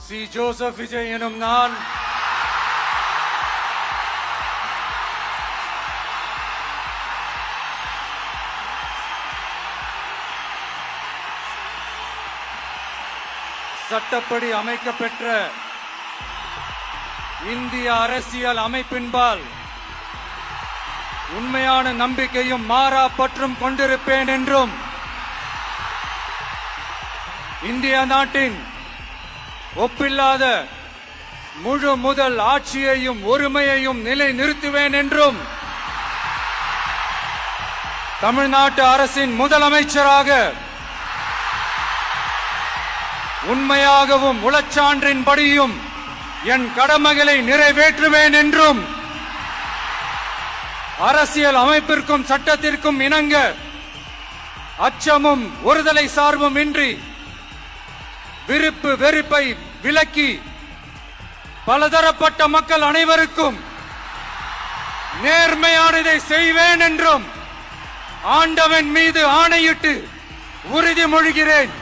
C. Joseph Vijay எனும் நான் சட்டப்படி அமைக்கப்பெற்ற இந்திய அரசியல் அமைப்பின்பால் உண்மையான நம்பிக்கையும் மாறா பற்றும் கொண்டிருப்பேன் என்றும் இந்திய நாட்டின் ஒப்பில்லாத முழு முதல் ஆட்சியையும் ஒருமையையும் நிலை நிறுத்துவேன் என்றும் தமிழ்நாட்டு அரசின் முதலமைச்சராக உண்மையாகவும் உளச்சான்றின்படியும் என் கடமைகளை நிறைவேற்றுவேன் என்றும் அரசியல் அமைப்பிற்கும் சட்டத்திற்கும் இணங்க அச்சமும் ஒருதலை சார்பும் இன்றி விருப்பு வெறுப்பை விலக்கி பலதரப்பட்ட மக்கள் அனைவருக்கும் நேர்மையானதை செய்வேன் என்றும் ஆண்டவன் மீது ஆணையிட்டு உறுதிமொழிகிறேன்.